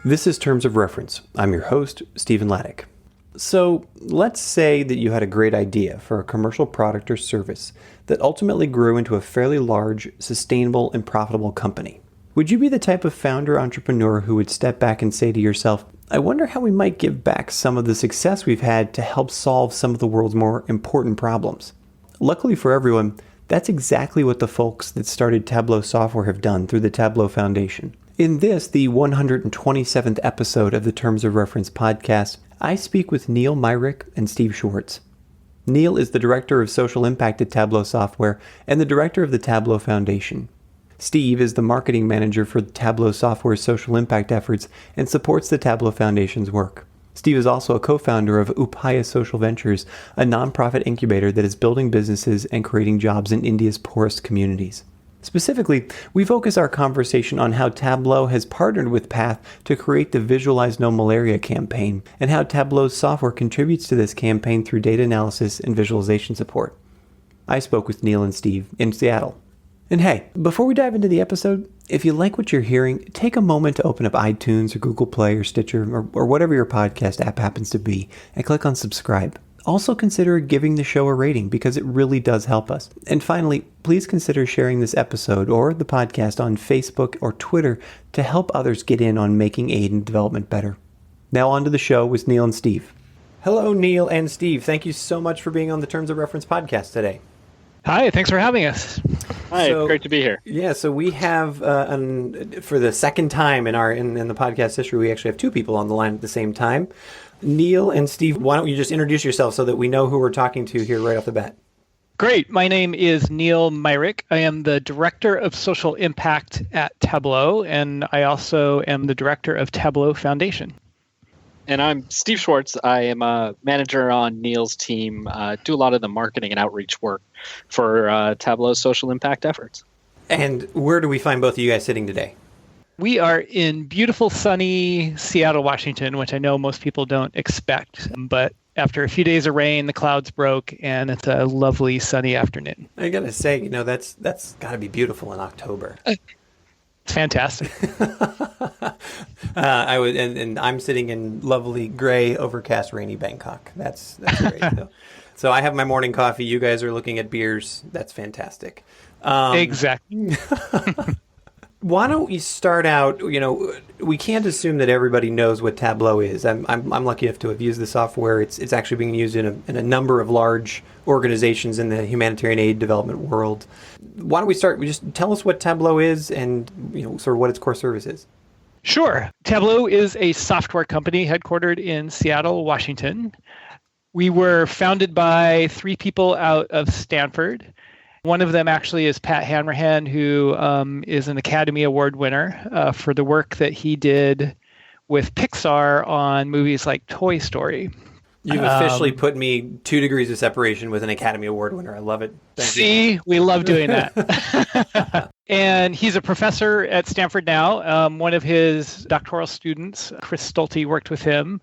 This is Terms of Reference. I'm your host, Stephen Laddick. So let's say that you had a great idea for a commercial product or service that ultimately grew into a fairly large, sustainable, and profitable company. Would you be the type of founder entrepreneur who would step back and say to yourself, I wonder how we might give back some of the success we've had to help solve some of the world's more important problems? Luckily for everyone, that's exactly what the folks that started Tableau Software have done through the Tableau Foundation. In this, the 127th episode of the Terms of Reference podcast, I speak with Neal Myrick and Steve Schwartz. Neal is the Director of Social Impact at Tableau Software and the Director of the Tableau Foundation. Steve is the Marketing Manager for Tableau Software's social impact efforts and supports the Tableau Foundation's work. Steve is also a co-founder of Upaya Social Ventures, a nonprofit incubator that is building businesses and creating jobs in India's poorest communities. Specifically, we focus our conversation on how Tableau has partnered with Path to create the Visualize No Malaria campaign, and how Tableau's software contributes to this campaign through data analysis and visualization support. I spoke with Neal and Steve in Seattle. And hey, before we dive into the episode, if you like what you're hearing, take a moment to open up iTunes or Google Play or Stitcher or whatever your podcast app happens to be and click on subscribe. Also consider giving the show a rating because it really does help us. And finally, please consider sharing this episode or the podcast on Facebook or Twitter to help others get in on making aid and development better. Now on to the show with Neal and Steve. Hello, Neal and Steve. Thank you so much for being on the Terms of Reference podcast today. Hi, thanks for having us. Hi, great to be here. Yeah, so we have, for the second time in the podcast history, we actually have two people on the line at the same time. Neal and Steve, why don't you just introduce yourself so that we know who we're talking to here right off the bat? Great. My name is Neal Myrick. I am the Director of Social Impact at Tableau, and I also am the Director of Tableau Foundation. And I'm Steve Schwartz. I am a manager on Neal's team, do a lot of the marketing and outreach work for Tableau's social impact efforts. And where do we find both of you guys sitting today? We are in beautiful, sunny Seattle, Washington, which I know most people don't expect. But after a few days of rain, the clouds broke, and it's a lovely, sunny afternoon. I gotta say, that's gotta be beautiful in October. It's fantastic. And I'm sitting in lovely, gray, overcast, rainy Bangkok. That's great. So I have my morning coffee. You guys are looking at beers. That's fantastic. Exactly. Why don't we start out, we can't assume that everybody knows what Tableau is. I'm lucky enough to have used the software. It's actually being used in a number of large organizations in the humanitarian aid development world. Why don't we start, just tell us what Tableau is and, sort of what its core service is. Sure. Tableau is a software company headquartered in Seattle, Washington. We were founded by three people out of Stanford. One of them actually is Pat Hanrahan, who is an Academy Award winner for the work that he did with Pixar on movies like Toy Story. You've officially put me 2 degrees of separation with an Academy Award winner. I love it. Thank you. We love doing that. And he's a professor at Stanford now. One of his doctoral students, Chris Stolte, worked with him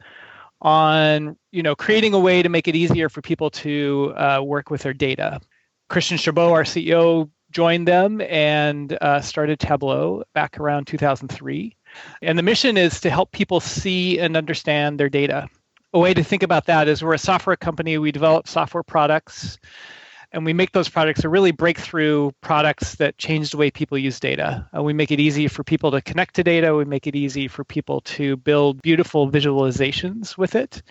on creating a way to make it easier for people to work with their data. Christian Chabot, our CEO, joined them and started Tableau back around 2003. And the mission is to help people see and understand their data. A way to think about that is we're a software company. We develop software products, and we make those products a really breakthrough products that change the way people use data. We make it easy for people to connect to data. We make it easy for people to build beautiful visualizations with it.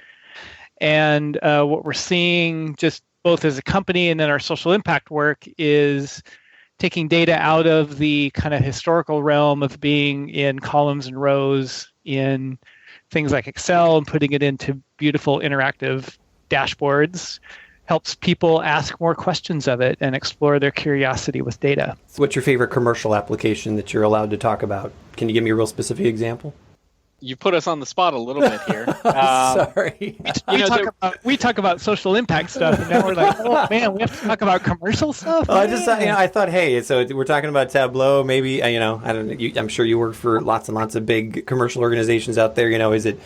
And what we're seeing just both as a company and in our social impact work is taking data out of the kind of historical realm of being in columns and rows in things like Excel and putting it into beautiful interactive dashboards. Helps people ask more questions of it and explore their curiosity with data. What's your favorite commercial application that you're allowed to talk about? Can you give me a real specific example? You put us on the spot a little bit here. Sorry. We talk about social impact stuff, and now we're like, oh man, we have to talk about commercial stuff. Well, I thought, hey, so we're talking about Tableau. Maybe I don't know. I'm sure you work for lots and lots of big commercial organizations out there. Is it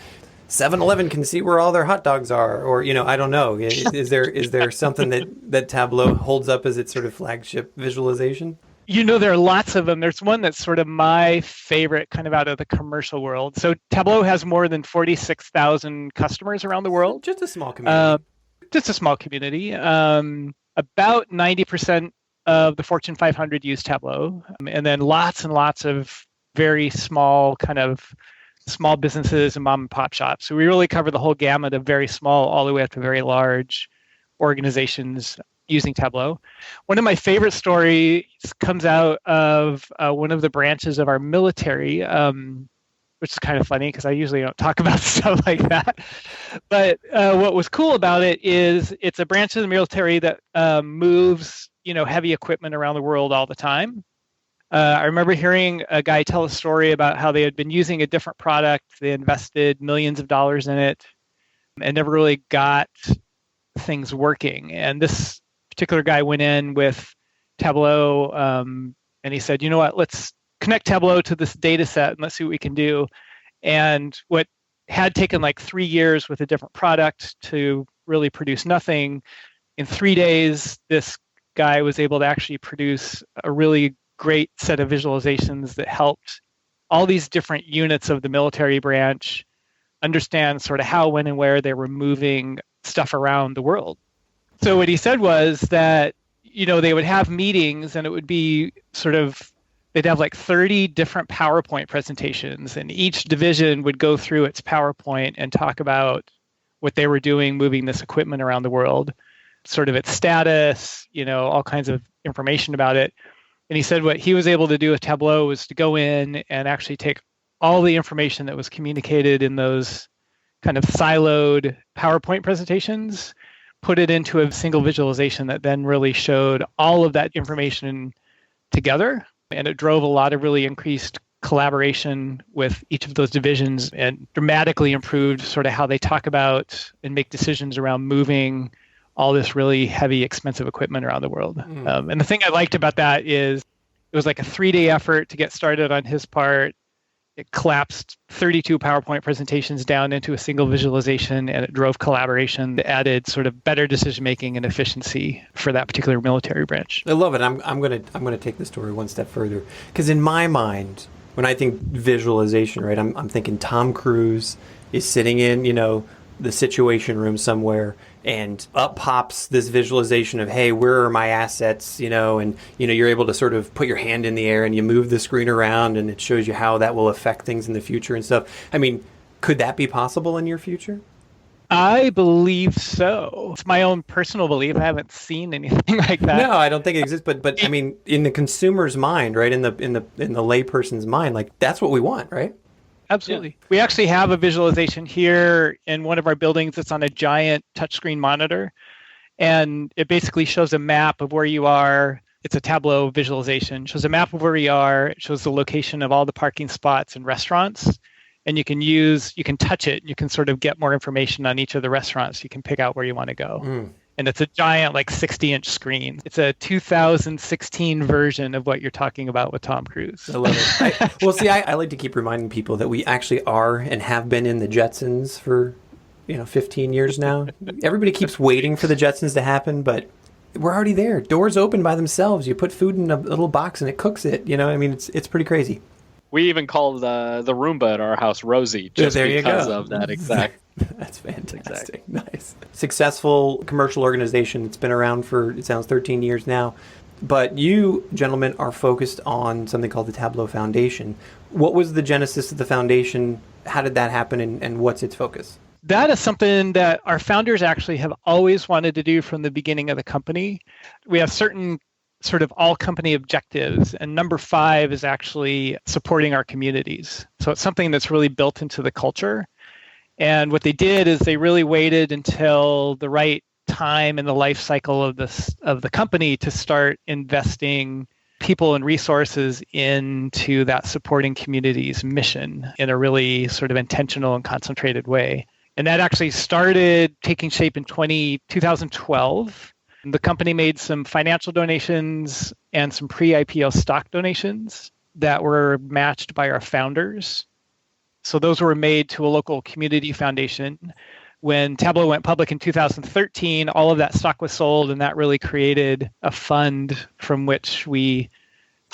7-Eleven can see where all their hot dogs are, or I don't know. Is there something that Tableau holds up as its sort of flagship visualization? There are lots of them. There's one that's sort of my favorite kind of out of the commercial world. So Tableau has more than 46,000 customers around the world. Just a small community. Just a small community. About 90% of the Fortune 500 use Tableau. And then lots and lots of very small businesses and mom and pop shops. So we really cover the whole gamut of very small all the way up to very large organizations using Tableau. One of my favorite stories comes out of one of the branches of our military, which is kind of funny because I usually don't talk about stuff like that. But what was cool about it is it's a branch of the military that moves, heavy equipment around the world all the time. I remember hearing a guy tell a story about how they had been using a different product. They invested millions of dollars in it and never really got things working. And this particular guy went in with Tableau and he said, you know what, let's connect Tableau to this data set and let's see what we can do. And what had taken like 3 years with a different product to really produce nothing, in 3 days, this guy was able to actually produce a really great set of visualizations that helped all these different units of the military branch understand sort of how, when, and where they were moving stuff around the world. So what he said was that, they would have meetings and it would be they'd have like 30 different PowerPoint presentations and each division would go through its PowerPoint and talk about what they were doing, moving this equipment around the world, sort of its status, all kinds of information about it. And he said what he was able to do with Tableau was to go in and actually take all the information that was communicated in those kind of siloed PowerPoint presentations, put it into a single visualization that then really showed all of that information together. And it drove a lot of really increased collaboration with each of those divisions and dramatically improved sort of how they talk about and make decisions around moving all this really heavy, expensive equipment around the world. And the thing I liked about that is it was like a 3-day effort to get started on his part. It collapsed 32 PowerPoint presentations down into a single visualization, and it drove collaboration that added sort of better decision-making and efficiency for that particular military branch. I love it. I'm gonna take the story one step further, because in my mind, when I think visualization, right, I'm thinking Tom Cruise is sitting in, the Situation Room somewhere, and up pops this visualization of, hey, where are my assets, and you're able to sort of put your hand in the air and you move the screen around and it shows you how that will affect things in the future and stuff. I mean, could that be possible in your future? I believe so. It's my own personal belief. I haven't seen anything like that. No, I don't think it exists. But I mean, in the consumer's mind, right, in the layperson's mind, like that's what we want, right? Absolutely. Yeah. We actually have a visualization here in one of our buildings. It's on a giant touchscreen monitor, and it basically shows a map of where you are. It's a Tableau visualization. It shows a map of where you are. It shows the location of all the parking spots and restaurants, and you can touch it. You can sort of get more information on each of the restaurants. You can pick out where you want to go. And it's a giant, like 60-inch screen. It's a 2016 version of what you're talking about with Tom Cruise. I love it. I like to keep reminding people that we actually are and have been in the Jetsons for, 15 years now. Everybody keeps waiting for the Jetsons to happen, but we're already there. Doors open by themselves. You put food in a little box and it cooks it. It's pretty crazy. We even called the Roomba at our house Rosie just because of that exact. That's fantastic. Nice. Successful commercial organization. It's been around for, it sounds, 13 years now. But you, gentlemen, are focused on something called the Tableau Foundation. What was the genesis of the foundation? How did that happen, and what's its focus? That is something that our founders actually have always wanted to do from the beginning of the company. We have certain sort of all company objectives, and number 5 is actually supporting our communities. So it's something that's really built into the culture. And what they did is they really waited until the right time in the life cycle of the company to start investing people and resources into that supporting communities mission in a really sort of intentional and concentrated way. And that actually started taking shape in 2012. The company made some financial donations and some pre-IPO stock donations that were matched by our founders. So those were made to a local community foundation. When Tableau went public in 2013, all of that stock was sold, and that really created a fund from which we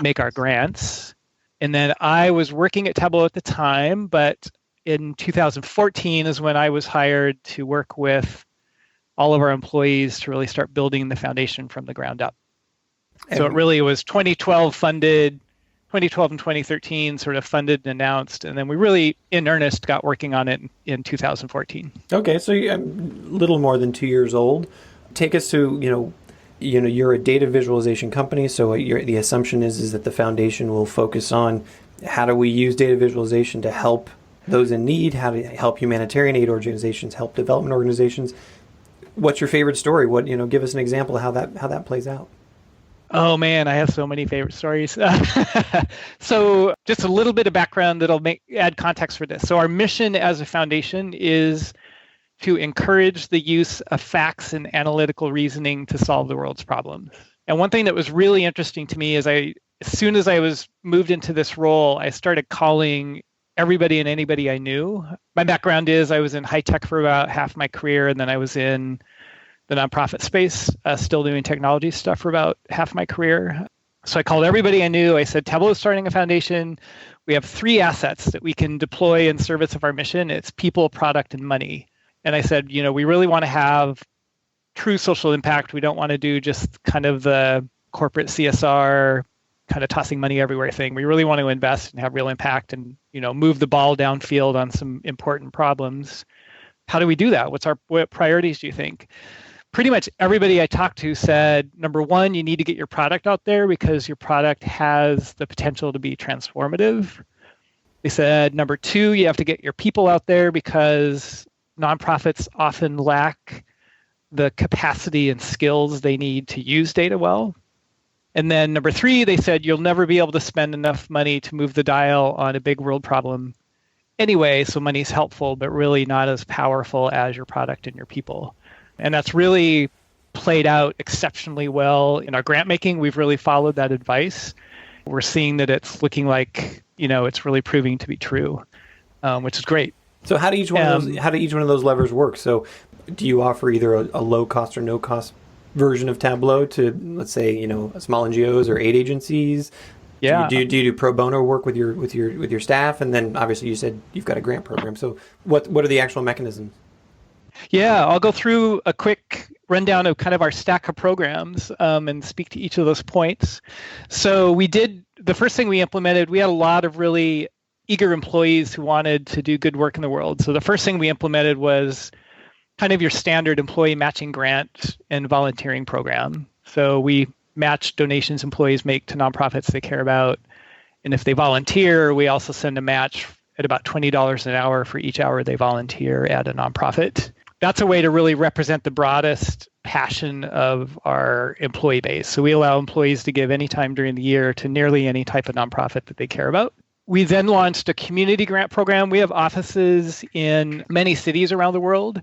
make our grants. And then I was working at Tableau at the time, but in 2014 is when I was hired to work with all of our employees to really start building the foundation from the ground up. So it really was 2012 funded, 2012 and 2013 sort of funded and announced, and then we really, in earnest, got working on it in 2014. Okay, so you're a little more than 2 years old. Take us to, you're a data visualization company, so the assumption is that the foundation will focus on how do we use data visualization to help those in need, how to help humanitarian aid organizations, help development organizations. What's your favorite story? Give us an example of how that plays out. Oh man, I have so many favorite stories. So just a little bit of background that'll add context for this. So our mission as a foundation is to encourage the use of facts and analytical reasoning to solve the world's problems. And one thing that was really interesting to me is as soon as I was moved into this role, I started calling everybody and anybody I knew. My background is I was in high tech for about half my career, and then I was in the nonprofit space, still doing technology stuff for about half my career. So I called everybody I knew. I said, Tableau is starting a foundation. We have 3 assets that we can deploy in service of our mission. It's people, product, and money. And I said, we really want to have true social impact. We don't want to do just kind of the corporate CSR, kind of tossing money everywhere thing. We really want to invest and have real impact and, move the ball downfield on some important problems. How do we do that? What priorities do you think? Pretty much everybody I talked to said, number one, you need to get your product out there because your product has the potential to be transformative. They said, number two, you have to get your people out there because nonprofits often lack the capacity and skills they need to use data well. And then number three, they said, you'll never be able to spend enough money to move the dial on a big world problem anyway, so money's helpful, but really not as powerful as your product and your people. And that's really played out exceptionally well in our grant making. We've really followed that advice. We're seeing that it's looking like, it's really proving to be true, which is great. So how do each one of those levers work? So do you offer either a low cost or no cost version of Tableau to, let's say, small NGOs or aid agencies? Yeah. Do you do pro bono work with your staff? And then obviously you said you've got a grant program. So what are the actual mechanisms? Yeah, I'll go through a quick rundown of kind of our stack of programs and speak to each of those points. So the first thing we implemented, we had a lot of really eager employees who wanted to do good work in the world. So the first thing we implemented was kind of your standard employee matching grant and volunteering program. So we match donations employees make to nonprofits they care about. And if they volunteer, we also send a match at about $20 an hour for each hour they volunteer at a nonprofit. That's a way to really represent the broadest passion of our employee base. So we allow employees to give any time during the year to nearly any type of nonprofit that they care about. We then launched a community grant program. We have offices in many cities around the world,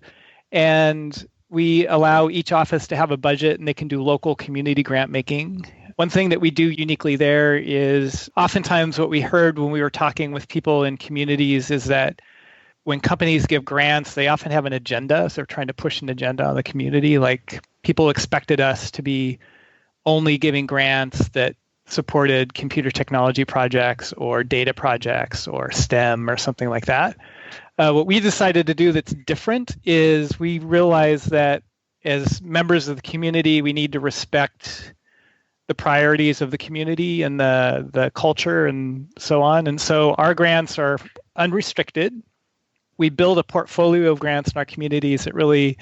and we allow each office to have a budget and they can do local community grant making. One thing that we do uniquely there is oftentimes what we heard when we were talking with people in communities is that when companies give grants, they often have an agenda. So they're trying to push an agenda on the community. Like people expected us to be only giving grants that supported computer technology projects or data projects or STEM or something like that. What we decided to do that's different is we realize that as members of the community, we need to respect the priorities of the community and the culture and so on. And so our grants are unrestricted. We build a portfolio of grants in our communities that really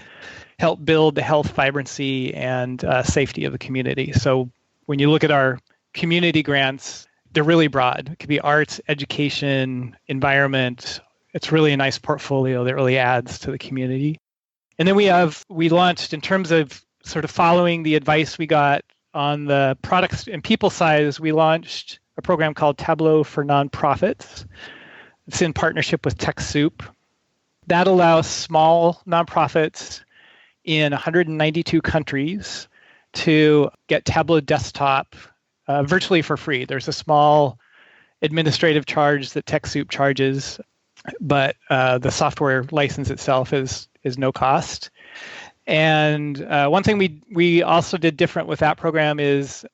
help build the health, vibrancy, and safety of the community. So when you look at our community grants, they're really broad. It could be arts, education, environment. It's really a nice portfolio that really adds to the community. And then we launched, in terms of sort of following the advice we got on the products and people side, we launched a program called Tableau for Nonprofits. It's in partnership with TechSoup. That allows small nonprofits in 192 countries to get Tableau Desktop virtually for free. There's a small administrative charge that TechSoup charges, but the software license itself is no cost. And one thing we also did different with that program is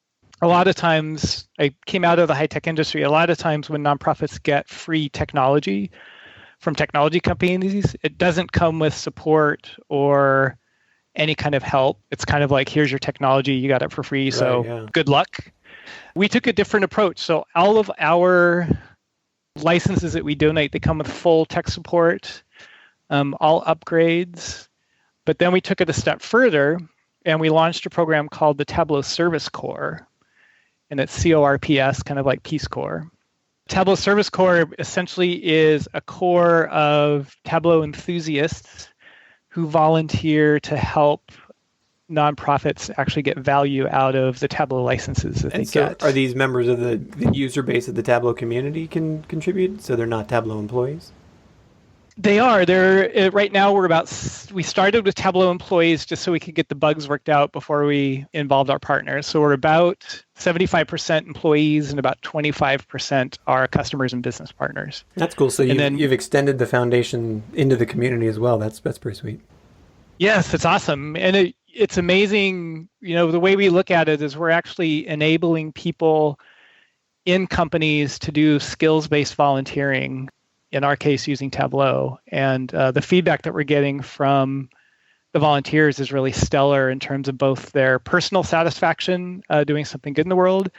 a lot of times, I came out of the high-tech industry, a lot of times when nonprofits get free technology from technology companies, it doesn't come with support or any kind of help. It's kind of like, here's your technology, you got it for free, so good luck. We took a different approach. So all of our licenses that we donate, they come with full tech support, all upgrades. But then we took it a step further, and we launched a program called the Tableau Service Corps, and it's CORPS, kind of like Peace Corps. Tableau Service Corps essentially is a core of Tableau enthusiasts who volunteer to help nonprofits actually get value out of the Tableau licenses that they get. Are these members of the user base of the Tableau community can contribute, so they're not Tableau employees? They are. Right now we started with Tableau employees just so we could get the bugs worked out before we involved our partners. So we're about 75% employees and about 25% are customers and business partners. That's cool. So you've extended the foundation into the community as well. That's pretty sweet. Yes, it's awesome. And it's amazing. The way we look at it is we're actually enabling people in companies to do skills-based volunteering, in our case using Tableau. And the feedback that we're getting from the volunteers is really stellar in terms of both their personal satisfaction doing something good in the world,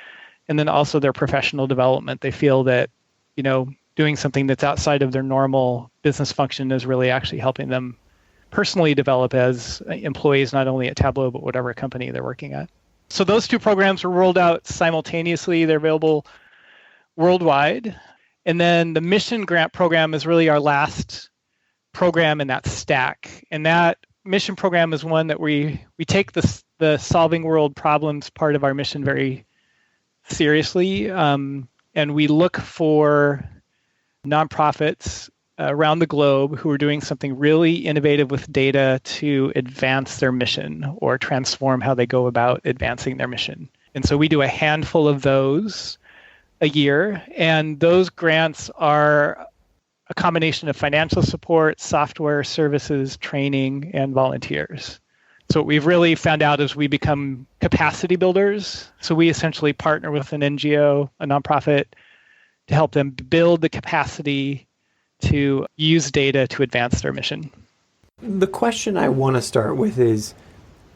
and then also their professional development. They feel that, doing something that's outside of their normal business function is really actually helping them personally develop as employees, not only at Tableau, but whatever company they're working at. So those two programs were rolled out simultaneously. They're available worldwide. And then the Mission Grant Program is really our last program in that stack. And that mission program is one that we take the solving world problems part of our mission very seriously. And we look for nonprofits around the globe who are doing something really innovative with data to advance their mission or transform how they go about advancing their mission. And so we do a handful of those a year, and those grants are a combination of financial support, software, services, training, and volunteers. So what we've really found out is we become capacity builders. So we essentially partner with an NGO, a nonprofit, to help them build the capacity to use data to advance their mission. The question I want to start with is,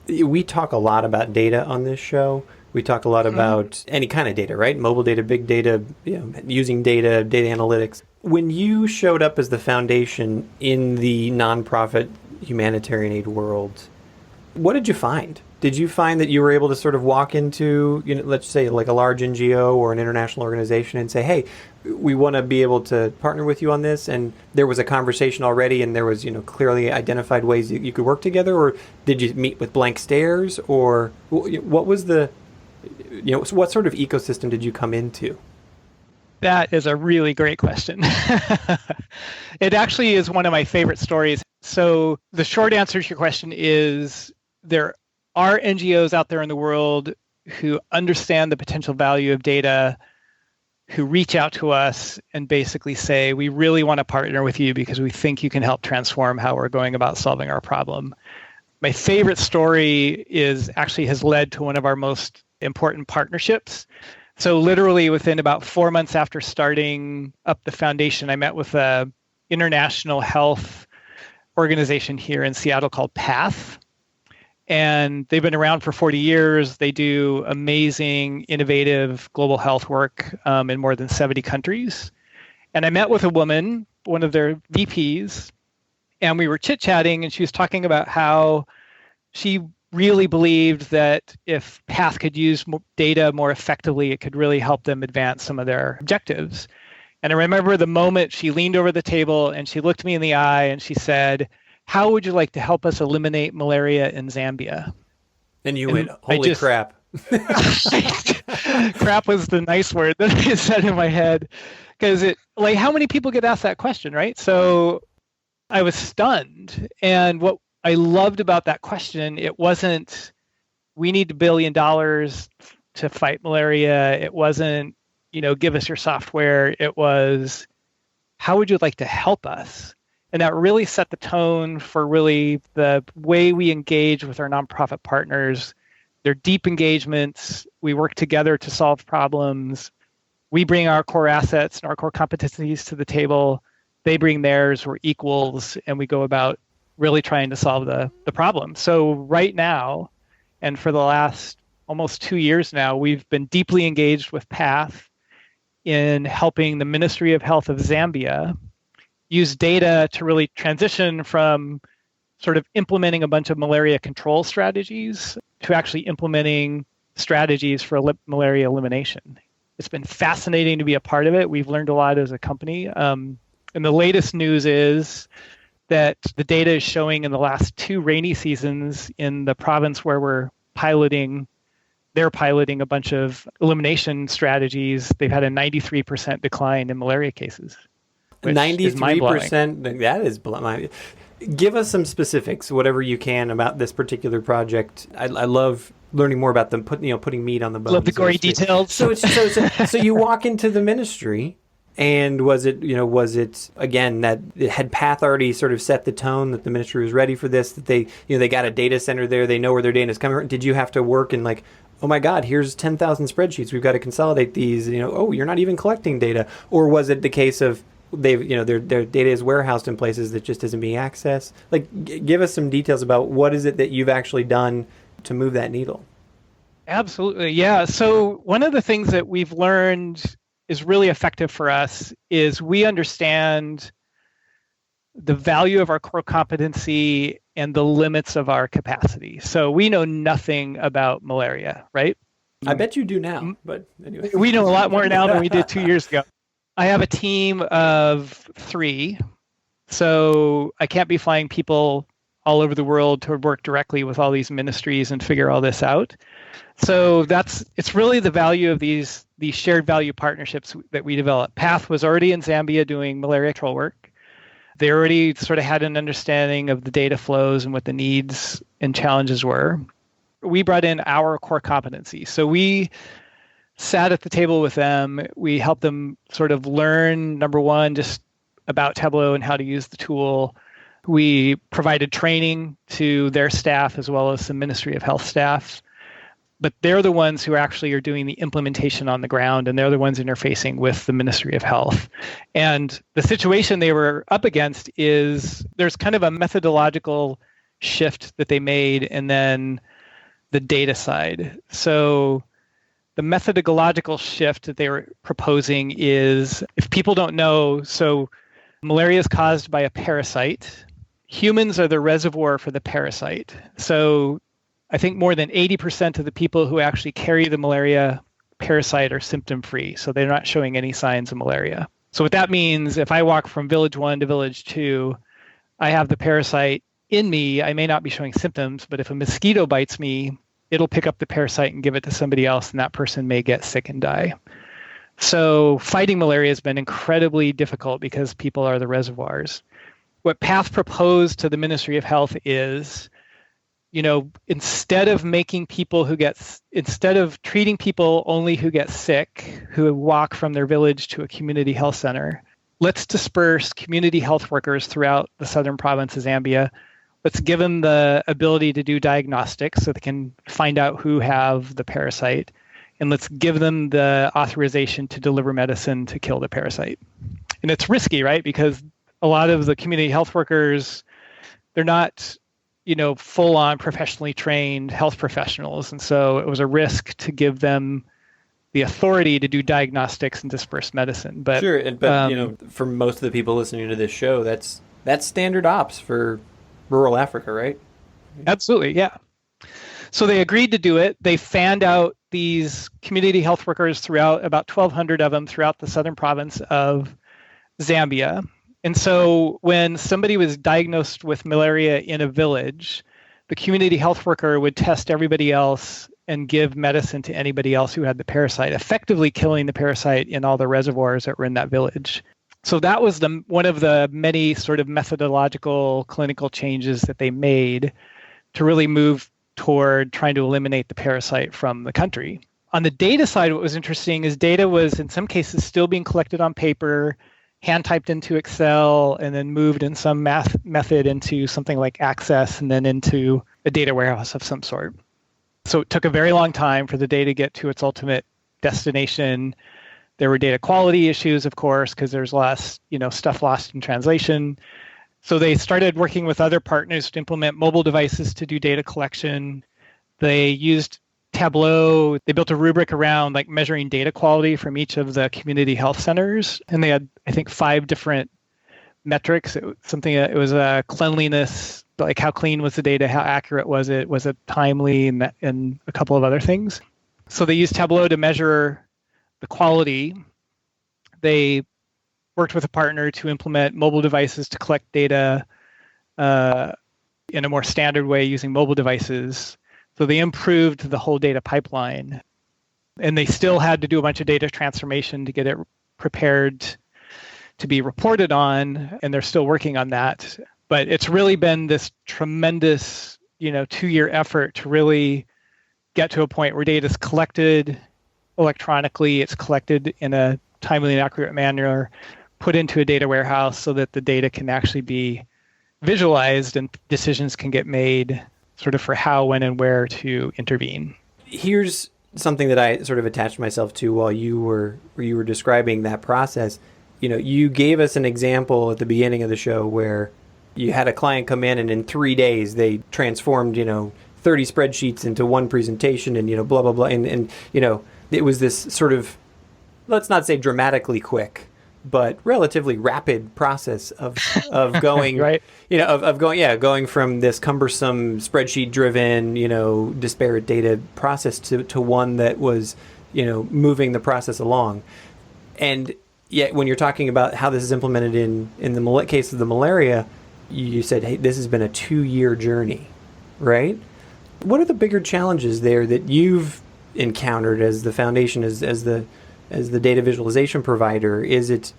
we talk a lot about data on this show. We talk a lot about any kind of data, right? Mobile data, big data, using data, data analytics. When you showed up as the foundation in the nonprofit humanitarian aid world, what did you find? Did you find that you were able to sort of walk into, let's say like a large NGO or an international organization and say, hey, we want to be able to partner with you on this, and there was a conversation already and there was, clearly identified ways you could work together? Or did you meet with blank stares? Or what was what sort of ecosystem did you come into? That is a really great question. It actually is one of my favorite stories. So the short answer to your question is there are NGOs out there in the world who understand the potential value of data, who reach out to us and basically say, we really want to partner with you because we think you can help transform how we're going about solving our problem. My favorite story has led to one of our most important partnerships. So literally within about 4 months after starting up the foundation, I met with an international health organization here in Seattle called PATH. And they've been around for 40 years. They do amazing, innovative global health work in more than 70 countries. And I met with a woman, one of their VPs, and we were chit-chatting, and she was talking about how she really believed that if PATH could use data more effectively, it could really help them advance some of their objectives. And I remember the moment she leaned over the table and she looked me in the eye and she said, how would you like to help us eliminate malaria in Zambia? And you went, holy crap. Crap was the nice word that I said in my head. Because how many people get asked that question, right? So I was stunned. And what I loved about that question, it wasn't, we need $1 billion to fight malaria. It wasn't, give us your software. It was, how would you like to help us? And that really set the tone for really the way we engage with our nonprofit partners. They're deep engagements. We work together to solve problems. We bring our core assets and our core competencies to the table. They bring theirs. We're equals, and we go about really trying to solve the problem. So right now, and for the last almost 2 years now, we've been deeply engaged with PATH in helping the Ministry of Health of Zambia use data to really transition from sort of implementing a bunch of malaria control strategies to actually implementing strategies for malaria elimination. It's been fascinating to be a part of it. We've learned a lot as a company. And the latest news is that the data is showing in the last 2 rainy seasons in the province where they're piloting a bunch of elimination strategies. They've had a 93% decline in malaria cases. 93%? That is mind. Give us some specifics, whatever you can, about this particular project. I love learning more about them, putting meat on the bones. Love the gory details. So you walk into the ministry, and was it again that had PATH already sort of set the tone that the ministry was ready for this? That they got a data center there, they know where their data is coming from. Did you have to work in like, oh my God, here's 10,000 spreadsheets, we've got to consolidate these? Oh, you're not even collecting data, or was it the case of their data is warehoused in places that just isn't being accessed? Like, give us some details about what is it that you've actually done to move that needle. Absolutely, yeah. So one of the things that we've learned is really effective for us is we understand the value of our core competency and the limits of our capacity. So we know nothing about malaria, right? I bet you do now, but anyway. We know a lot more now than we did 2 years ago. I have a team of 3, so I can't be flying people all over the world to work directly with all these ministries and figure all this out. So it's really the value of these shared value partnerships that we developed. PATH was already in Zambia doing malaria control work. They already sort of had an understanding of the data flows and what the needs and challenges were. We brought in our core competency. So we sat at the table with them. We helped them sort of learn, number one, just about Tableau and how to use the tool. We provided training to their staff as well as some Ministry of Health staff. But they're the ones who actually are doing the implementation on the ground, and they're the ones interfacing with the Ministry of Health. And the situation they were up against is there's kind of a methodological shift that they made, and then the data side. So the methodological shift that they were proposing is, if people don't know, so malaria is caused by a parasite. Humans are the reservoir for the parasite. So I think more than 80% of the people who actually carry the malaria parasite are symptom-free, so they're not showing any signs of malaria. So what that means, if I walk from village 1 to village 2, I have the parasite in me. I may not be showing symptoms, but if a mosquito bites me, it'll pick up the parasite and give it to somebody else, and that person may get sick and die. So fighting malaria has been incredibly difficult because people are the reservoirs. What PATH proposed to the Ministry of Health is, instead of treating people only who get sick, who walk from their village to a community health center, let's disperse community health workers throughout the southern province of Zambia. Let's give them the ability to do diagnostics so they can find out who have the parasite. And let's give them the authorization to deliver medicine to kill the parasite. And it's risky, right? Because a lot of the community health workers, they're not full-on professionally trained health professionals. And so it was a risk to give them the authority to do diagnostics and disperse medicine. But sure, for most of the people listening to this show, that's standard ops for rural Africa, right? Absolutely, yeah. So they agreed to do it. They fanned out these community health workers throughout, about 1,200 of them throughout the southern province of Zambia. And so when somebody was diagnosed with malaria in a village, the community health worker would test everybody else and give medicine to anybody else who had the parasite, effectively killing the parasite in all the reservoirs that were in that village. So that was one of the many sort of methodological clinical changes that they made to really move toward trying to eliminate the parasite from the country. On the data side, what was interesting is data was in some cases still being collected on paper, hand typed into Excel, and then moved in some method into something like Access, and then into a data warehouse of some sort. So it took a very long time for the data to get to its ultimate destination. There were data quality issues, of course, because there's less, stuff lost in translation. So they started working with other partners to implement mobile devices to do data collection. They used Tableau. They built a rubric around like measuring data quality from each of the community health centers. And they had, I think, 5 different metrics. It was a cleanliness, like how clean was the data, how accurate was it timely, and a couple of other things. So they used Tableau to measure the quality. They worked with a partner to implement mobile devices to collect data in a more standard way using mobile devices. So they improved the whole data pipeline. And they still had to do a bunch of data transformation to get it prepared to be reported on, and they're still working on that. But it's really been this tremendous, 2-year effort to really get to a point where data is collected electronically, it's collected in a timely and accurate manner, put into a data warehouse so that the data can actually be visualized and decisions can get made sort of for how, when, and where to intervene. Here's something that I sort of attached myself to while you were describing that process. You gave us an example at the beginning of the show where you had a client come in and in 3 days they transformed, 30 spreadsheets into one presentation and, blah, blah, blah. And it was this sort of, let's not say dramatically quick, but relatively rapid process of going, right. Going from this cumbersome spreadsheet driven, disparate data process to one that was, moving the process along. And yet when you're talking about how this is implemented in the case of the malaria, you said, hey, this has been a 2-year journey, right? What are the bigger challenges there that you've encountered as the foundation, as the data visualization provider? Has it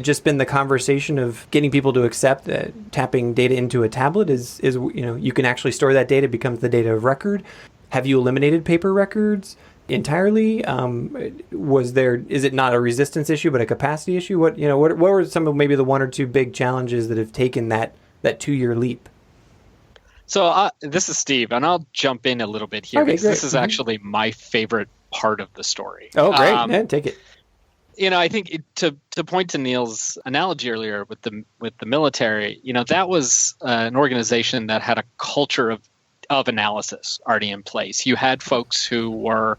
just been the conversation of getting people to accept that tapping data into a tablet is you can actually store that data, becomes the data of record? Have you eliminated paper records entirely? Is it not a resistance issue but a capacity issue? What were some of maybe the 1 or 2 big challenges that have taken that 2-year leap? So this is Steve, and I'll jump in a little bit here because great. This is actually my favorite part of the story. Oh, great! Take it. I think to point to Neal's analogy earlier with the military, that was an organization that had a culture of analysis already in place. You had folks who were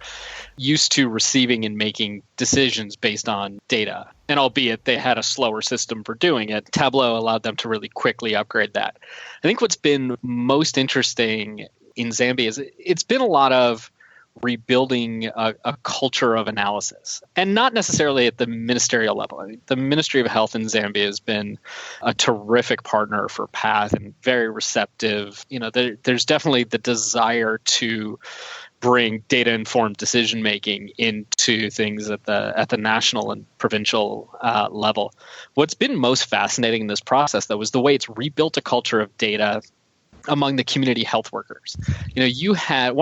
used to receiving and making decisions based on data. And albeit they had a slower system for doing it, Tableau allowed them to really quickly upgrade that. I think what's been most interesting in Zambia is it's been a lot of rebuilding a culture of analysis, and not necessarily at the ministerial level. I mean, the Ministry of Health in Zambia has been a terrific partner for PATH and very receptive. There's definitely the desire to bring data-informed decision-making into things at the national and provincial level. What's been most fascinating in this process, though, is the way it's rebuilt a culture of data among the community health workers. You had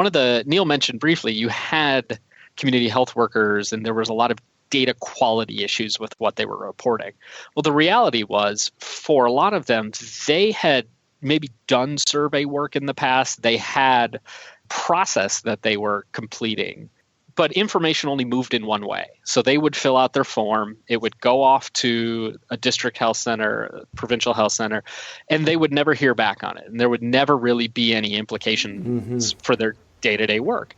Neal mentioned briefly, you had community health workers and there was a lot of data quality issues with what they were reporting. Well, the reality was for a lot of them, they had maybe done survey work in the past. They had process that they were completing, but information only moved in one way. So they would fill out their form, it would go off to a district health center, a provincial health center, and they would never hear back on it. And there would never really be any implications for their day-to-day work.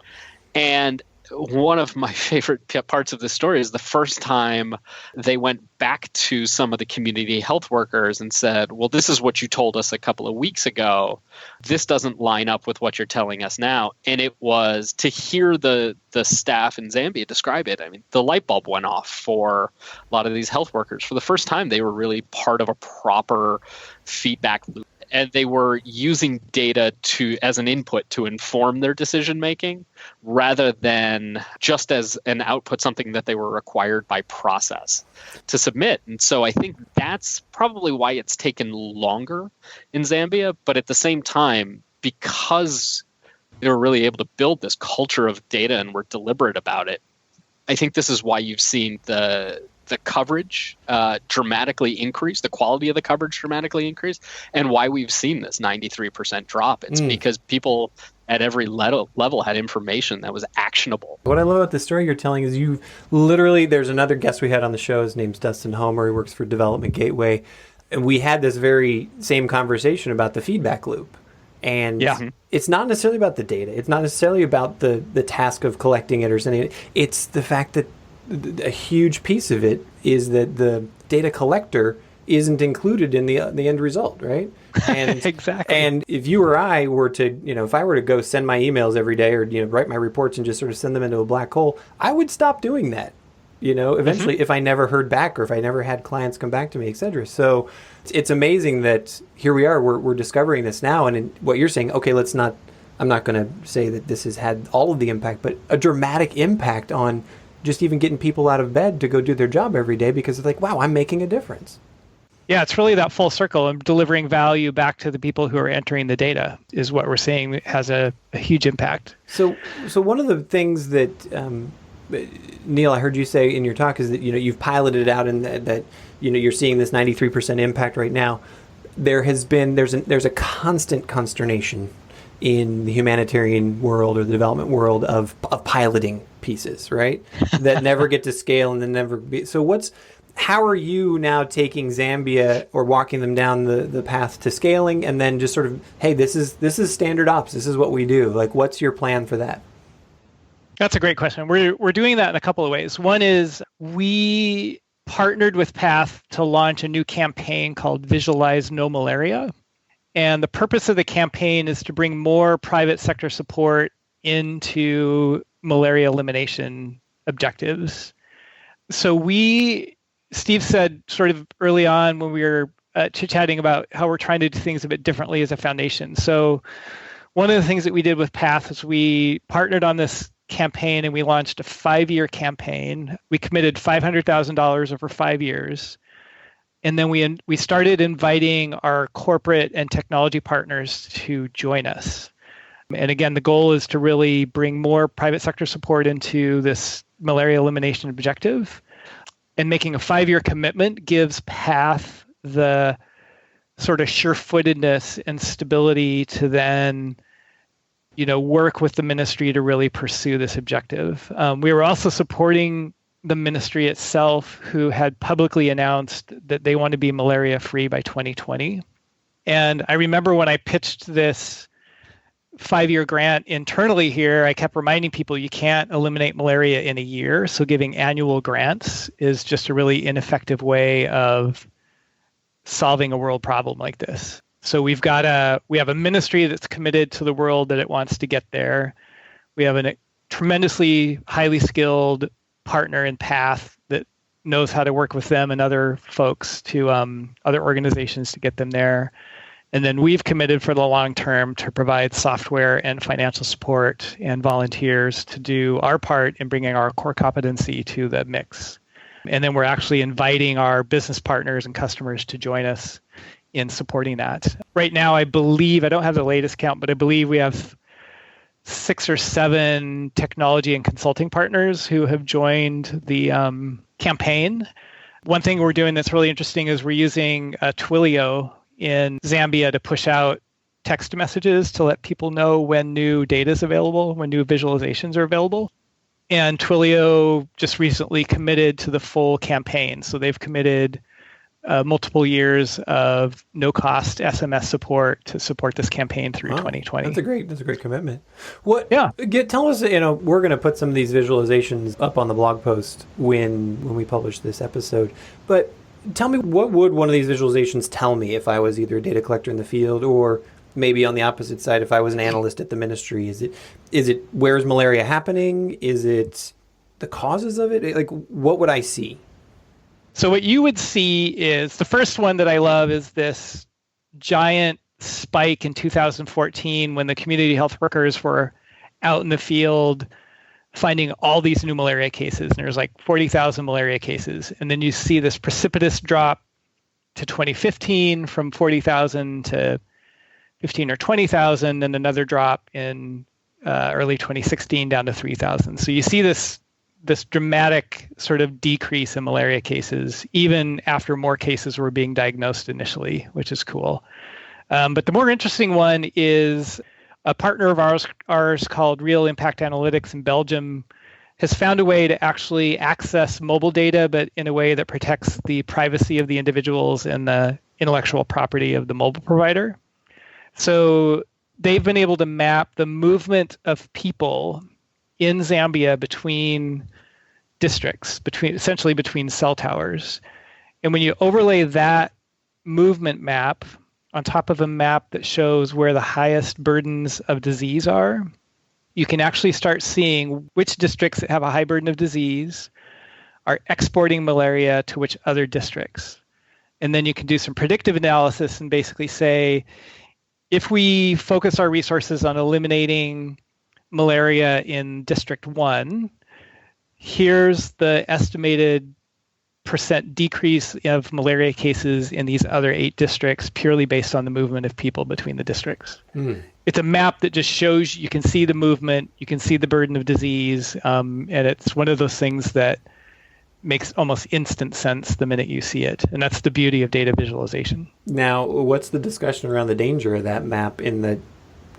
And one of my favorite parts of the story is the first time they went back to some of the community health workers and said, well, this is what you told us a couple of weeks ago. This doesn't line up with what you're telling us now. And it was to hear the staff in Zambia describe it. I mean, the light bulb went off for a lot of these health workers. For the first time, they were really part of a proper feedback loop. And they were using data as an input to inform their decision making rather than just as an output, something that they were required by process to submit. And so I think that's probably why it's taken longer in Zambia. But at the same time, because they were really able to build this culture of data and were deliberate about it, I think this is why you've seen the the coverage dramatically increased, the quality of the coverage dramatically increased, and why we've seen this 93% drop. It's because people at every level had information that was actionable. What I love about the story you're telling is you literally, there's another guest we had on the show, his name's Dustin Homer, he works for Development Gateway, and we had this very same conversation about the feedback loop. And it's not necessarily about the data. It's not necessarily about the task of collecting it or sending it. It's the fact that a huge piece of it is that the data collector isn't included in the end result, right? And exactly. And if you or I were to, if I were to go send my emails every day or, write my reports and just sort of send them into a black hole, I would stop doing that. Eventually, if I never heard back or if I never had clients come back to me, et cetera. So it's amazing that here we are, we're discovering this now. And in what you're saying, okay, I'm not going to say that this has had all of the impact, but a dramatic impact on just even getting people out of bed to go do their job every day because it's like, wow, I'm making a difference. Yeah, it's really that full circle and delivering value back to the people who are entering the data is what we're seeing has a huge impact. So one of the things that Neal, I heard you say in your talk is that you've piloted it out and that you're seeing this 93% impact right now. There's a constant consternation in the humanitarian world or the development world of piloting pieces, right? That never get to scale and then never be. So how are you now taking Zambia or walking them down the path to scaling and then just sort of, hey, this is standard ops. This is what we do. Like, what's your plan for that? That's a great question. We're doing that in a couple of ways. One is we partnered with Path to launch a new campaign called Visualize No Malaria. And the purpose of the campaign is to bring more private sector support into malaria elimination objectives. So Steve said sort of early on when we were chit-chatting about how we're trying to do things a bit differently as a foundation. So one of the things that we did with Path is we partnered on this campaign and we launched a 5-year campaign. We committed $500,000 over 5 years. And then we started inviting our corporate and technology partners to join us. And again, the goal is to really bring more private sector support into this malaria elimination objective. And making a 5-year commitment gives Path the sort of sure-footedness and stability to then work with the ministry to really pursue this objective. We were also supporting the ministry itself, who had publicly announced that they want to be malaria-free by 2020. And I remember when I pitched this 5-year grant internally here, I kept reminding people you can't eliminate malaria in a year. So giving annual grants is just a really ineffective way of solving a world problem like this. So we have a ministry that's committed to the world that it wants to get there. We have a tremendously highly skilled partner in Path that knows how to work with them and other folks to other organizations to get them there. And then we've committed for the long term to provide software and financial support and volunteers to do our part in bringing our core competency to the mix. And then we're actually inviting our business partners and customers to join us in supporting that. Right now, I believe, I don't have the latest count, but I believe we have 6 or 7 technology and consulting partners who have joined the campaign. One thing we're doing that's really interesting is we're using Twilio in Zambia to push out text messages to let people know when new data is available, when new visualizations are available. And Twilio just recently committed to the full campaign. So they've committed multiple years of no-cost SMS support to support this campaign through 2020. That's a great commitment. Tell us, we're going to put some of these visualizations up on the blog post when we publish this episode. But tell me, what would one of these visualizations tell me if I was either a data collector in the field or maybe on the opposite side, if I was an analyst at the ministry? Is it where's malaria happening? Is it the causes of it? Like, what would I see? So what you would see is, the first one that I love is this giant spike in 2014 when the community health workers were out in the field finding all these new malaria cases. And there's like 40,000 malaria cases. And then you see this precipitous drop to 2015 from 40,000 to 15 or 20,000, and another drop in early 2016 down to 3,000. So you see this this dramatic sort of decrease in malaria cases, even after more cases were being diagnosed initially, which is cool. But the more interesting one is a partner of ours called Real Impact Analytics in Belgium has found a way to actually access mobile data, but in a way that protects the privacy of the individuals and the intellectual property of the mobile provider. So they've been able to map the movement of people in Zambia between districts, essentially between cell towers. And when you overlay that movement map on top of a map that shows where the highest burdens of disease are, you can actually start seeing which districts that have a high burden of disease are exporting malaria to which other districts. And then you can do some predictive analysis and basically say, if we focus our resources on eliminating malaria in District 1, here's the estimated percent decrease of malaria cases in these other 8 districts purely based on the movement of people between the districts. It's a map that just shows you can see the movement, you can see the burden of disease, and it's one of those things that makes almost instant sense the minute you see it. And that's the beauty of data visualization. Now, what's the discussion around the danger of that map in the,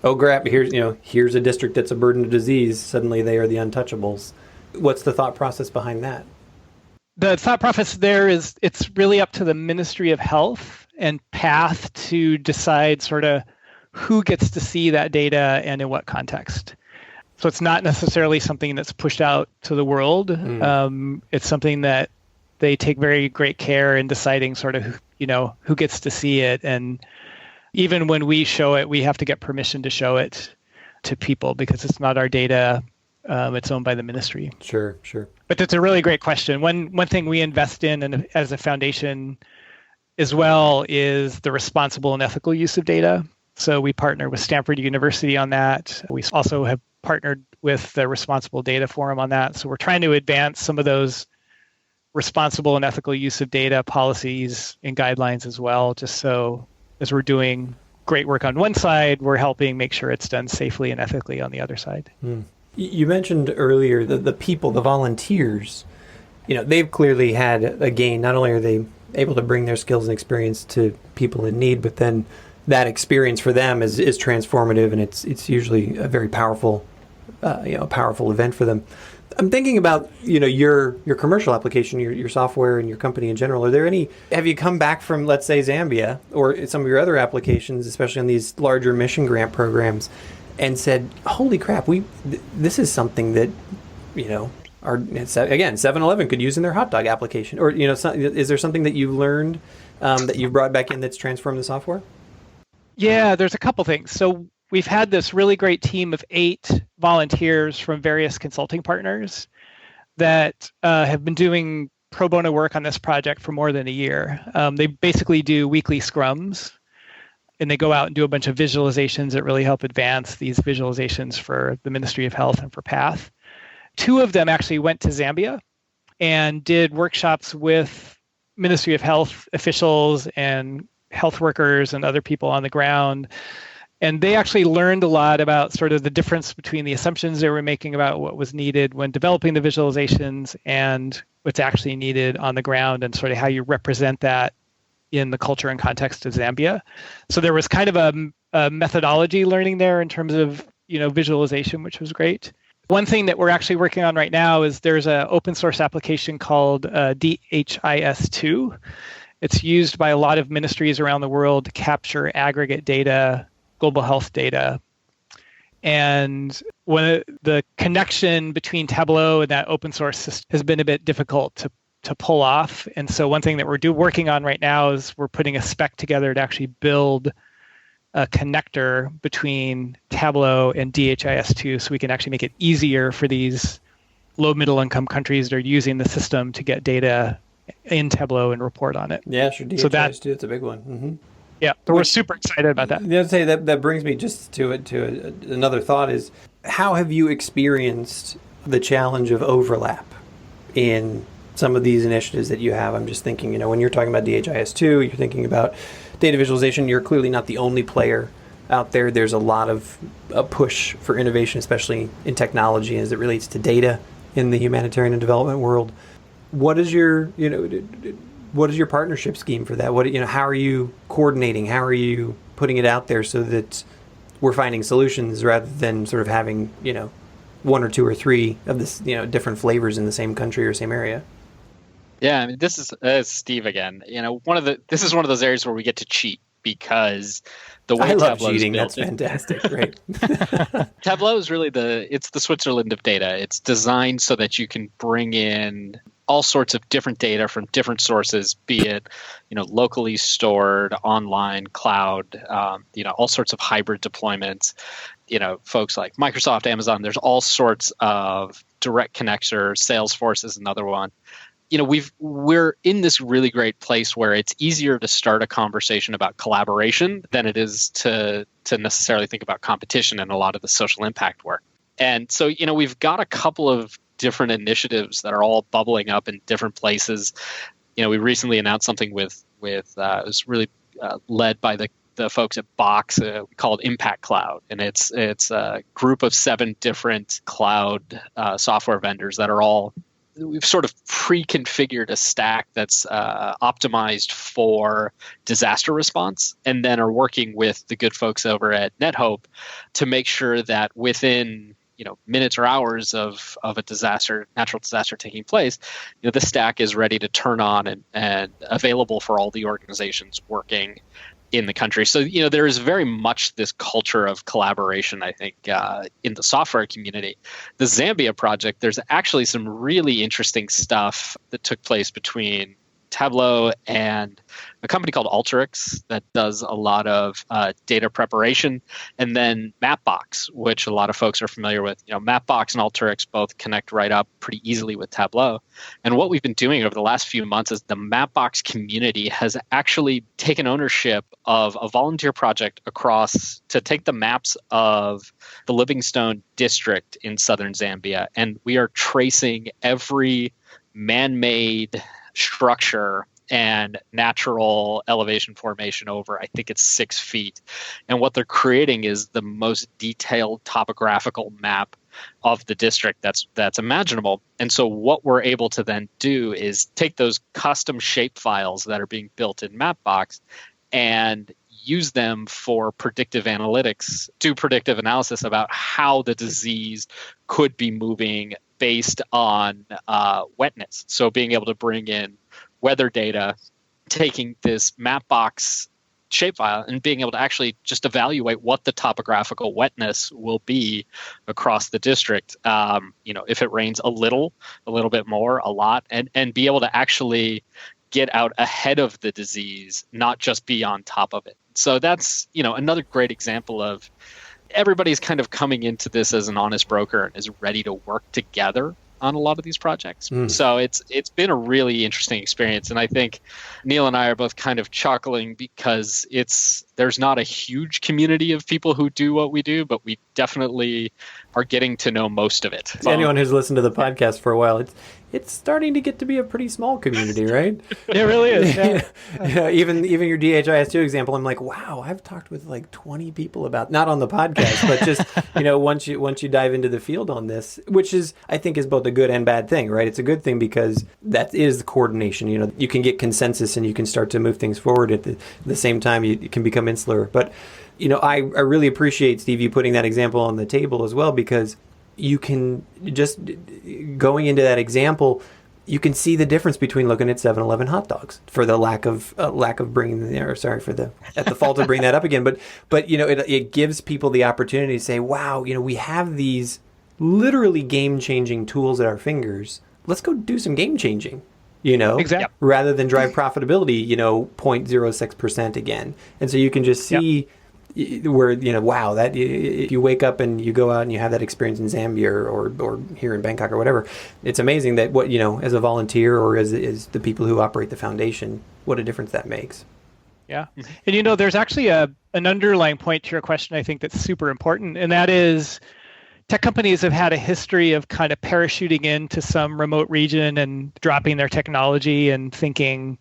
oh, crap, here's a district that's a burden of disease, suddenly they are the untouchables. What's the thought process behind that? The thought process there is it's really up to the Ministry of Health and PATH to decide sort of who gets to see that data and in what context. So it's not necessarily something that's pushed out to the world. It's something that they take very great care in deciding sort of, who gets to see it. And even when we show it, we have to get permission to show it to people because it's not our data. It's owned by the ministry. Sure. But that's a really great question. One thing we invest in as a foundation as well is the responsible and ethical use of data. So we partner with Stanford University on that. We also have partnered with the Responsible Data Forum on that. So we're trying to advance some of those responsible and ethical use of data policies and guidelines as well, just so as we're doing great work on one side, we're helping make sure it's done safely and ethically on the other side. You mentioned earlier the people, the volunteers, they've clearly had a gain. Not only are they able to bring their skills and experience to people in need, but then that experience for them is transformative, and it's usually a very powerful event for them. I'm thinking about your commercial application, your software, and your company in general. Have you come back from, let's say, Zambia or some of your other applications, especially on these larger mission grant programs, and said, "Holy crap, this is something that our 7-Eleven could use in their hot dog application," or is there something that you've learned that you've brought back in that's transformed the software? Yeah, there's a couple things. So we've had this really great team of 8 volunteers from various consulting partners that have been doing pro bono work on this project for more than a year. They basically do weekly scrums, and they go out and do a bunch of visualizations that really help advance these visualizations for the Ministry of Health and for PATH. 2 of them actually went to Zambia and did workshops with Ministry of Health officials and health workers and other people on the ground. And they actually learned a lot about sort of the difference between the assumptions they were making about what was needed when developing the visualizations and what's actually needed on the ground, and sort of how you represent that in the culture and context of Zambia. So there was kind of a methodology learning there in terms of visualization, which was great. One thing that we're actually working on right now is there's an open source application called DHIS2. It's used by a lot of ministries around the world to capture aggregate data, global health data. And the connection between Tableau and that open source system has been a bit difficult to pull off. And so one thing that we're working on right now is we're putting a spec together to actually build a connector between Tableau and DHIS2 so we can actually make it easier for these low middle income countries that are using the system to get data in Tableau and report on it. Yeah, sure. DHIS2, that's a big one. Mm-hmm. Yeah, so we're super excited about that. The other thing that brings me just to another thought is, how have you experienced the challenge of overlap in some of these initiatives that you have? I'm just thinking, when you're talking about DHIS2, you're thinking about data visualization. You're clearly not the only player out there. There's a lot of a push for innovation, especially in technology as it relates to data in the humanitarian and development world. What is your partnership scheme for that? How are you coordinating? How are you putting it out there so that we're finding solutions rather than sort of having, one or two or three of this, different flavors in the same country or same area? Yeah, I mean, this is Steve again. This is one of those areas where we get to cheat because the way I love Tableau's cheating. built That's fantastic. Great. Tableau is really it's the Switzerland of data. It's designed so that you can bring in all sorts of different data from different sources, be it, locally stored, online, cloud, all sorts of hybrid deployments. Folks like Microsoft, Amazon, there's all sorts of direct connectors. Salesforce is another one. We're in this really great place where it's easier to start a conversation about collaboration than it is to necessarily think about competition and a lot of the social impact work. And so, we've got a couple of different initiatives that are all bubbling up in different places. We recently announced something with it was really led by the folks at Box called Impact Cloud, and it's a group of 7 different cloud software vendors that are all. We've sort of pre-configured a stack that's optimized for disaster response, and then are working with the good folks over at NetHope to make sure that within minutes or hours of a natural disaster taking place, the stack is ready to turn on and available for all the organizations working in the country. So, there is very much this culture of collaboration, I think, in the software community. The Zambia project, there's actually some really interesting stuff that took place between Tableau and a company called Alteryx that does a lot of data preparation, and then Mapbox, which a lot of folks are familiar with. Mapbox and Alteryx both connect right up pretty easily with Tableau. And what we've been doing over the last few months is the Mapbox community has actually taken ownership of a volunteer project across to take the maps of the Livingstone district in southern Zambia, and we are tracing every man-made structure and natural elevation formation over, I think it's 6 feet. And what they're creating is the most detailed topographical map of the district that's imaginable. And so what we're able to then do is take those custom shape files that are being built in Mapbox and use them for predictive analytics, do predictive analysis about how the disease could be moving based on wetness. So being able to bring in weather data, taking this Mapbox shapefile and being able to actually just evaluate what the topographical wetness will be across the district. If it rains a little bit more, a lot, and be able to actually get out ahead of the disease, not just be on top of it. So that's, another great example of everybody's kind of coming into this as an honest broker and is ready to work together on a lot of these projects. So it's been a really interesting experience. And I think Neal and I are both kind of chuckling because there's not a huge community of people who do what we do, but we definitely are getting to know most of it. Anyone who's listened to the podcast for a while, it's starting to get to be a pretty small community, right? It really is. Yeah. Even your DHIS2 example, I'm like, wow, I've talked with like 20 people about, not on the podcast, but just, once you dive into the field on this, which is, I think, is both a good and bad thing, right? It's a good thing because that is the coordination. You can get consensus and you can start to move things forward at the same time. You can become insular. But, I really appreciate, Steve, you putting that example on the table as well, because you can just, going into that example, you can see the difference between looking at 7-Eleven hot dogs for the lack of bringing there. Sorry for at the fault of bringing that up again. But it gives people the opportunity to say, wow, we have these literally game-changing tools at our fingers. Let's go do some game-changing, Exactly. rather than drive profitability, 0.06% again. And so you can just see where, wow, that if you wake up and you go out and you have that experience in Zambia or here in Bangkok or whatever, it's amazing that what, as a volunteer or as the people who operate the foundation, what a difference that makes. Yeah. And, there's actually an underlying point to your question, I think, that's super important. And that is tech companies have had a history of kind of parachuting into some remote region and dropping their technology and thinking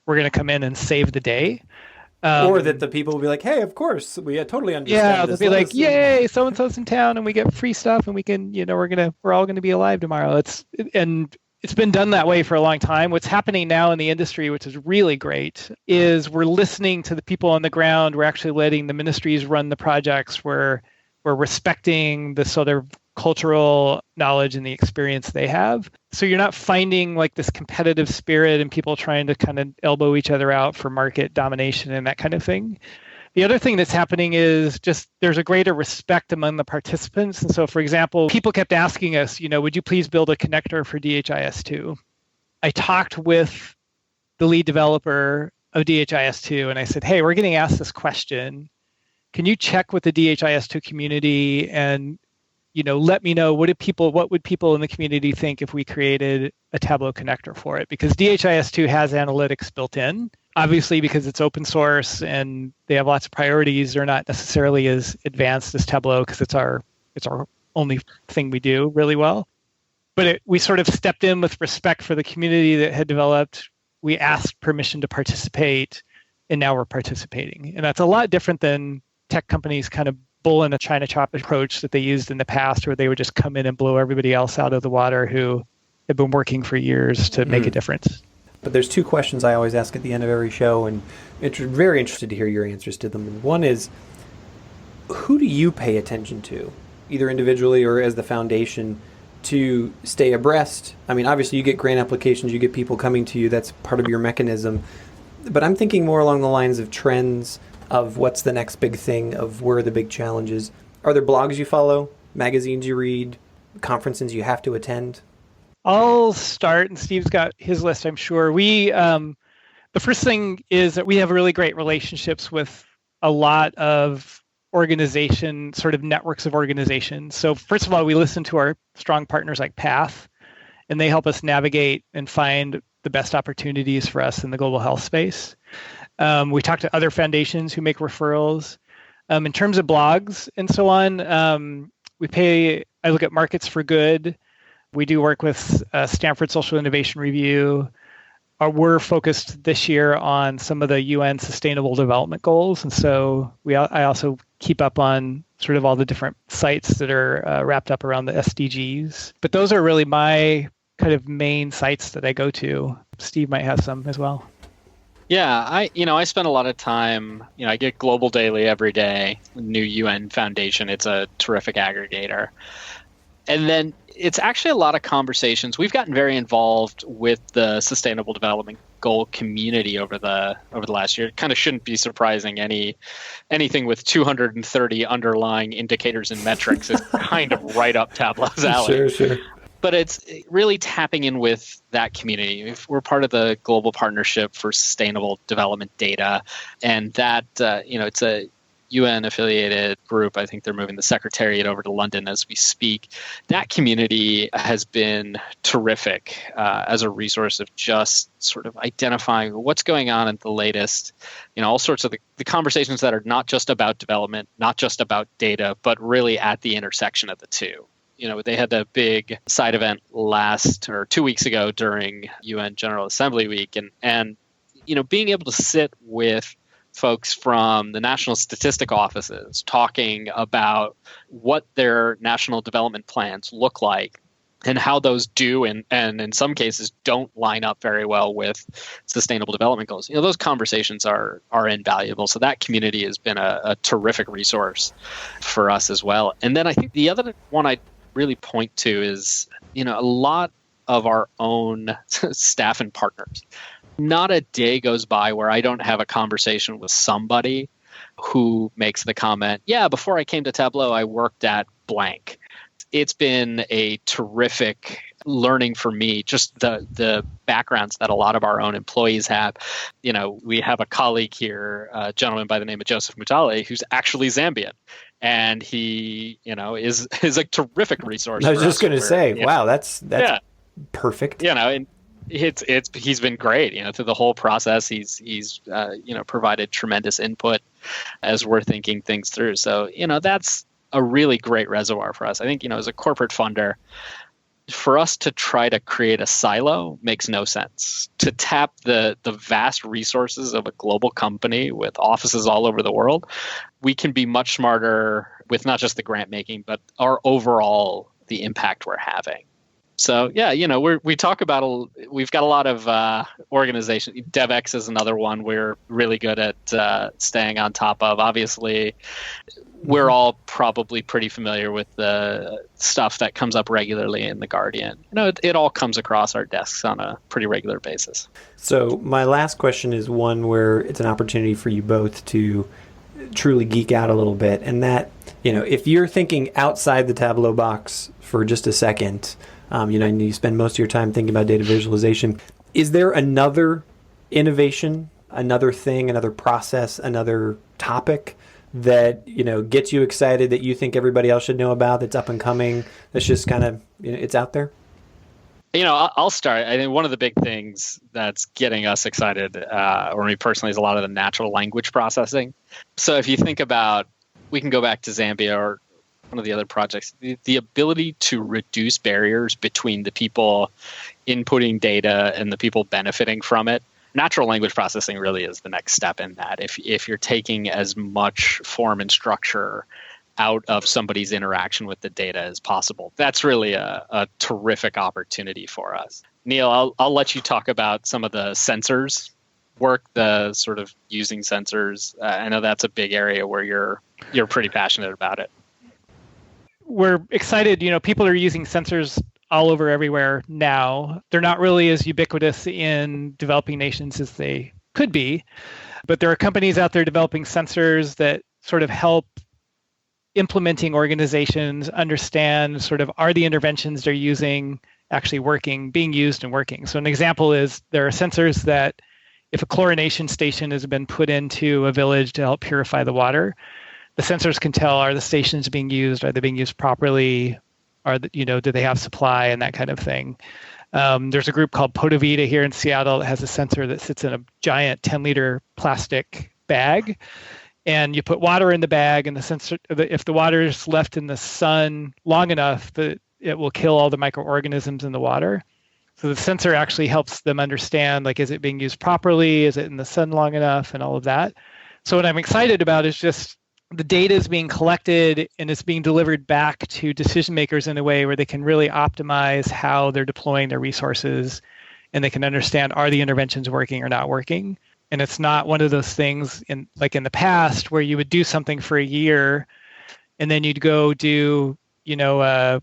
we're going to come in and save the day. Or that the people will be like, hey, of course, we totally understand Yeah, they'll this. be Let like, us- yay, so and so's in town, and we get free stuff, and we can, we're all gonna be alive tomorrow. It's been done that way for a long time. What's happening now in the industry, which is really great, is we're listening to the people on the ground. We're actually letting the ministries run the projects. We're respecting the sort of cultural knowledge and the experience they have. So you're not finding like this competitive spirit and people trying to kind of elbow each other out for market domination and that kind of thing. The other thing that's happening is just there's a greater respect among the participants. And so, for example, people kept asking us, would you please build a connector for DHIS2? I talked with the lead developer of DHIS2 and I said, hey, we're getting asked this question. Can you check with the DHIS2 community and let me know what would people in the community think if we created a Tableau connector for it? Because DHIS2 has analytics built in. Obviously, because it's open source and they have lots of priorities, they're not necessarily as advanced as Tableau because it's our only thing we do really well. But we sort of stepped in with respect for the community that had developed. We asked permission to participate, and now we're participating. And that's a lot different than tech companies kind of bull in a China chop approach that they used in the past, where they would just come in and blow everybody else out of the water who had been working for years to make a difference. But there's two questions I always ask at the end of every show, and very interested to hear your answers to them. And one is, who do you pay attention to, either individually or as the foundation, to stay abreast? I mean, obviously you get grant applications, you get people coming to you, that's part of your mechanism. But I'm thinking more along the lines of trends, of what's the next big thing, of where are the big challenges. Are there blogs you follow, magazines you read, conferences you have to attend? I'll start, and Steve's got his list, I'm sure. The first thing is that we have really great relationships with a lot of sort of networks of organizations. So first of all, we listen to our strong partners like Path, and they help us navigate and find the best opportunities for us in the global health space. We talk to other foundations who make referrals. In terms of blogs and so on, I look at Markets for Good. We do work with Stanford Social Innovation Review. We're focused this year on some of the UN Sustainable Development Goals. And so I also keep up on sort of all the different sites that are wrapped up around the SDGs. But those are really my kind of main sites that I go to. Steve might have some as well. Yeah, I spend a lot of time, I get Global Daily every day, new UN Foundation. It's a terrific aggregator. And then it's actually a lot of conversations. We've gotten very involved with the Sustainable Development Goal community over the last year. It kind of shouldn't be surprising. Anything with 230 underlying indicators and metrics is kind of right up Tableau's alley. Sure. But it's really tapping in with that community. We're part of the Global Partnership for Sustainable Development Data, and that it's a UN-affiliated group. I think they're moving the secretariat over to London as we speak. That community has been terrific as a resource of just sort of identifying what's going on at the latest, all sorts of the conversations that are not just about development, not just about data, but really at the intersection of the two. They had a big side event 2 weeks ago during UN General Assembly Week, and being able to sit with folks from the national statistic offices talking about what their national development plans look like and how those do and in some cases don't line up very well with sustainable development goals. Those conversations are invaluable. So that community has been a terrific resource for us as well. And then I think the other one I really point to is, a lot of our own staff and partners. Not a day goes by where I don't have a conversation with somebody who makes the comment, yeah, before I came to Tableau, I worked at blank. It's been a terrific learning for me, just the backgrounds that a lot of our own employees have. We have a colleague here, a gentleman by the name of Joseph Mutale, who's actually Zambian. And he, is a terrific resource. I was just going to say, wow, that's perfect. And he's been great. Through the whole process, he's provided tremendous input as we're thinking things through. So that's a really great reservoir for us. I think as a corporate funder, for us to try to create a silo makes no sense. To tap the vast resources of a global company with offices all over the world, we can be much smarter with not just the grant making, but our overall, the impact we're having. So yeah, we talk about, we've got a lot of organization. DevX is another one we're really good at staying on top of. Obviously, we're all probably pretty familiar with the stuff that comes up regularly in The Guardian. It all comes across our desks on a pretty regular basis. So my last question is one where it's an opportunity for you both to truly geek out a little bit. And that, if you're thinking outside the Tableau box for just a second, and you spend most of your time thinking about data visualization, is there another innovation, another thing, another process, another topic that gets you excited, that you think everybody else should know about, that's up and coming, that's just kind of it's out there? I'll start. I think one of the big things that's getting us excited, or me personally, is a lot of the natural language processing. So if you think about, we can go back to Zambia or one of the other projects, the ability to reduce barriers between the people inputting data and the people benefiting from it. Natural language processing really is the next step in that. If you're taking as much form and structure out of somebody's interaction with the data as possible, that's really a terrific opportunity for us. Neal, I'll let you talk about some of the sensors work, the sort of using sensors. I know that's a big area where you're pretty passionate about it. We're excited. People are using sensors all over everywhere now. They're not really as ubiquitous in developing nations as they could be, but there are companies out there developing sensors that sort of help implementing organizations understand sort of, are the interventions they're using actually working, being used and working. So an example is there are sensors that if a chlorination station has been put into a village to help purify the water, the sensors can tell, are the stations being used? Are they being used properly? Do they have supply and that kind of thing? There's a group called Podavita here in Seattle that has a sensor that sits in a giant 10-liter plastic bag. And you put water in the bag, and the sensor, if the water is left in the sun long enough, it will kill all the microorganisms in the water. So the sensor actually helps them understand, is it being used properly? Is it in the sun long enough? And all of that. So what I'm excited about is just the data is being collected and it's being delivered back to decision makers in a way where they can really optimize how they're deploying their resources, and they can understand, are the interventions working or not working? And it's not one of those things in the past where you would do something for a year and then you'd go do, a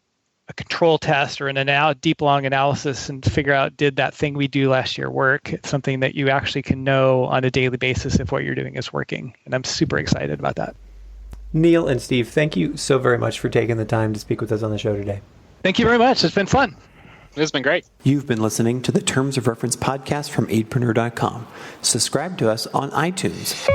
control test or a deep long analysis and figure out, did that thing we do last year work? It's something that you actually can know on a daily basis if what you're doing is working. And I'm super excited about that. Neal and Steve, thank you so very much for taking the time to speak with us on the show today. Thank you very much. It's been fun. It's been great. You've been listening to the Terms of Reference podcast from Aidpreneur.com. Subscribe to us on iTunes.